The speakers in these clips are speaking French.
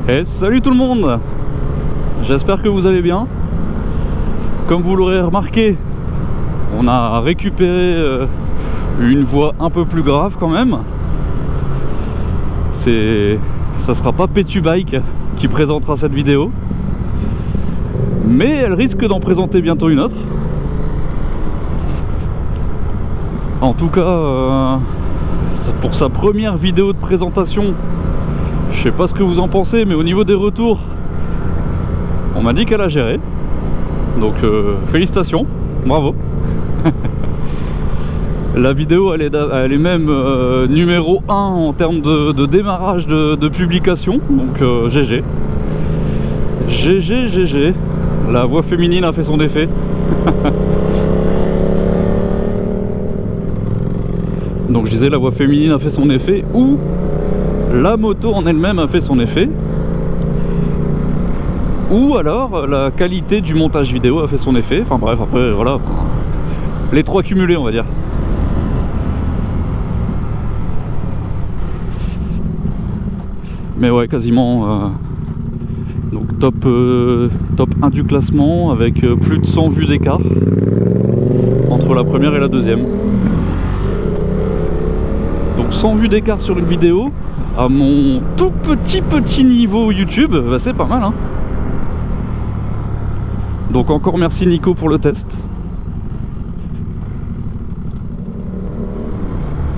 Et salut tout le monde, j'espère que vous allez bien. Comme vous l'aurez remarqué, on a récupéré une voix un peu plus grave quand même. Ça sera pas Pétu Bike qui présentera cette vidéo, mais elle risque d'en présenter bientôt une autre. En tout cas, pour sa première vidéo de présentation, je sais pas ce que vous en pensez, mais au niveau des retours, on m'a dit qu'elle a géré. Donc félicitations, bravo. La vidéo elle est même numéro 1 en termes de démarrage de publication. Donc GG. GG. La voix féminine a fait son effet. Donc je disais, la voix féminine a fait son effet, ou la moto en elle-même a fait son effet, ou alors la qualité du montage vidéo a fait son effet. Enfin bref, après voilà, les trois cumulés on va dire. Mais ouais, quasiment donc top 1 du classement, avec plus de 100 vues d'écart entre la première et la deuxième. Donc 100 vues d'écart sur une vidéo à mon tout petit niveau YouTube, bah c'est pas mal hein. Donc encore merci Nico pour le test.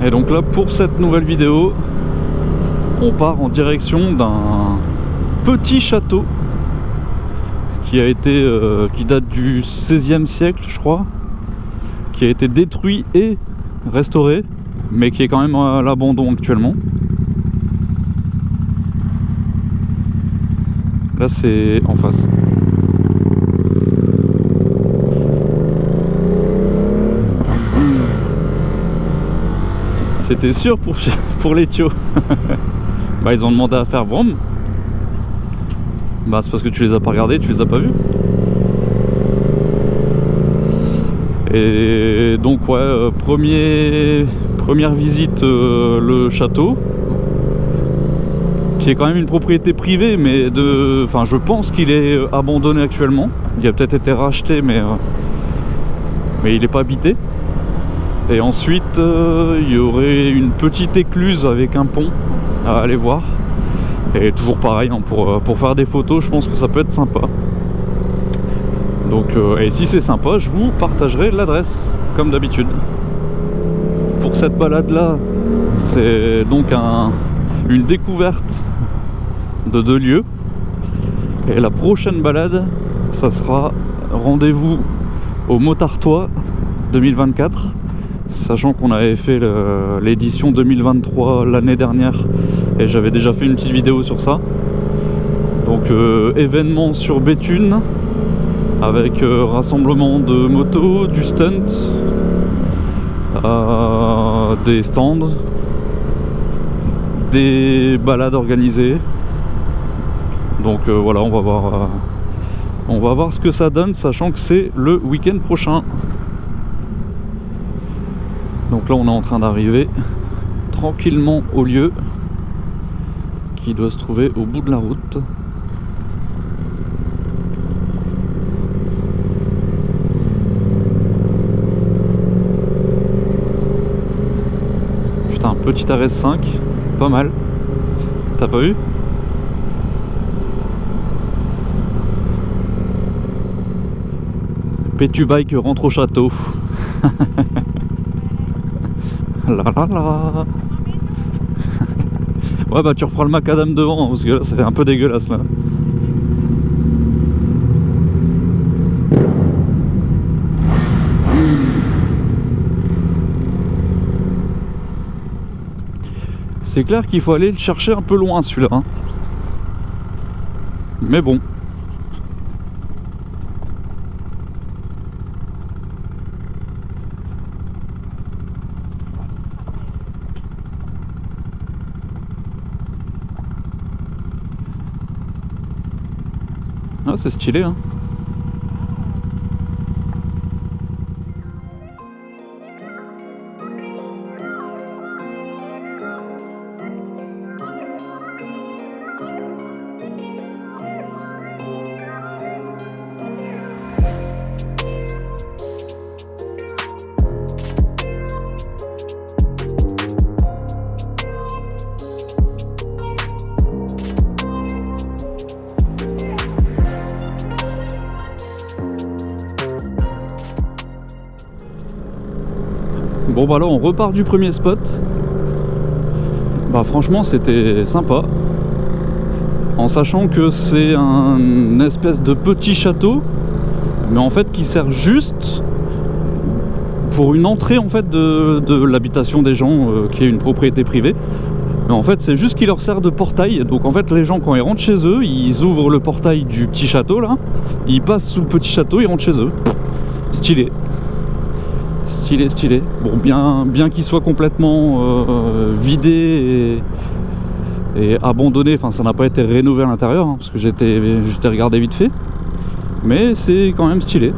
Et donc là, pour cette nouvelle vidéo, on part en direction d'un petit château qui a été qui date du XVIe siècle je crois, qui a été détruit et restauré, mais qui est quand même à l'abandon actuellement. Là c'est en face. C'était sûr pour les tuyaux. Bah ils ont demandé à faire vroom. Bah c'est parce que tu les as pas regardés, tu les as pas vus. Et donc ouais, première visite, le château, qui est quand même une propriété privée, mais enfin je pense qu'il est abandonné actuellement. Il a peut-être été racheté, mais il n'est pas habité. Et ensuite il y aurait une petite écluse avec un pont à aller voir. Et toujours pareil hein, pour faire des photos, je pense que ça peut être sympa. Donc et si c'est sympa, je vous partagerai l'adresse comme d'habitude. Pour cette balade là, c'est donc une découverte de 2 lieux. Et la prochaine balade, ça sera rendez-vous au Motartois 2024, sachant qu'on avait fait l'édition 2023 l'année dernière et j'avais déjà fait une petite vidéo sur ça. Donc événement sur Béthune, avec rassemblement de motos, du stunt, des stands, des balades organisées. Donc voilà, on va voir ce que ça donne, sachant que c'est le week-end prochain. Donc là on est en train d'arriver tranquillement au lieu qui doit se trouver au bout de la route. Putain, petit RS5, pas mal. T'as pas vu? Pétu Bike rentre au château. La la la. Ouais bah tu referas le macadam devant, hein, parce que là ça fait un peu dégueulasse là. C'est clair qu'il faut aller le chercher un peu loin celui-là hein. Mais bon. Ah c'est stylé hein. Bon bah là on repart du premier spot. Bah franchement c'était sympa. En sachant que c'est un espèce de petit château, mais en fait qui sert juste pour une entrée en fait de l'habitation des gens, qui est une propriété privée. Mais en fait c'est juste qu'il leur sert de portail. Donc en fait les gens quand ils rentrent chez eux, ils ouvrent le portail du petit château là, ils passent sous le petit château, ils rentrent chez eux. Stylé. Stylé, stylé. Bon, bien qu'il soit complètement vidé et abandonné, enfin ça n'a pas été rénové à l'intérieur, hein, parce que j'étais regardé vite fait. Mais c'est quand même stylé.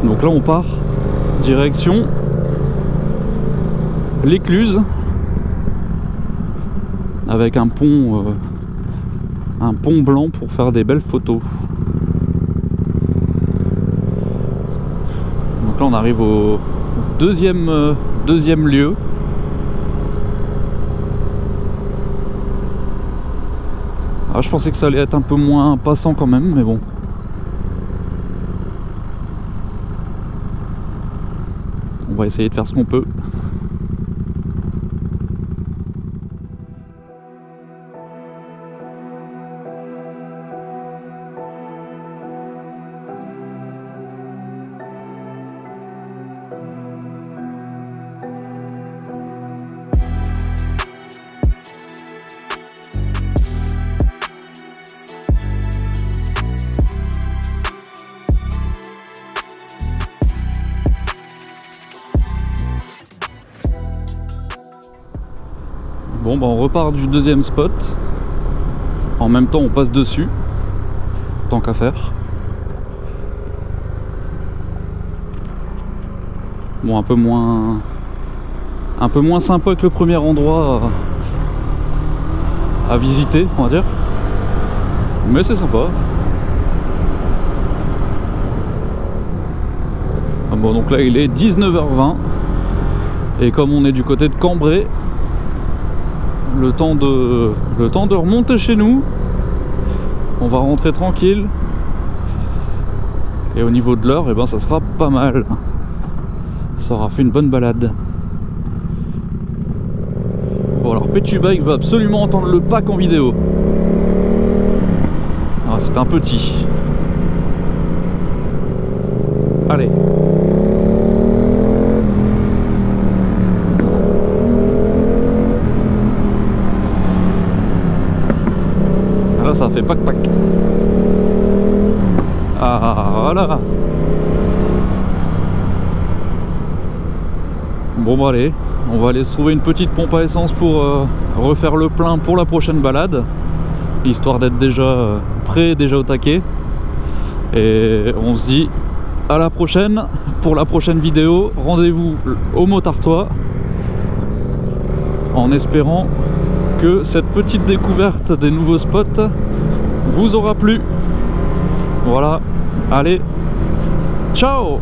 Donc là on part direction l'Écluse avec un pont blanc pour faire des belles photos. Donc là on arrive au deuxième lieu. Alors, je pensais que ça allait être un peu moins passant quand même, mais bon. On va essayer de faire ce qu'on peut. Bon bah on repart du deuxième spot. En même temps on passe dessus, tant qu'à faire. Bon un peu moins sympa que le premier endroit à visiter, on va dire. Mais c'est sympa. Bon donc là il est 19h20. Et comme on est du côté de Cambrai, le temps de remonter chez nous. On va rentrer tranquille. Et au niveau de l'heure, eh ben, ça sera pas mal. Ça aura fait une bonne balade. Bon alors Pétu Bike veut absolument entendre le pack en vidéo. Ah, c'est un petit. Allez. Là ça fait pack. Ah voilà. Bon bah allez, on va aller se trouver une petite pompe à essence pour refaire le plein pour la prochaine balade, histoire d'être déjà prêt, déjà au taquet. Et on se dit à la prochaine pour la prochaine vidéo. Rendez-vous au Motartois, en espérant que cette petite découverte des nouveaux spots vous aura plu. Voilà, allez, ciao.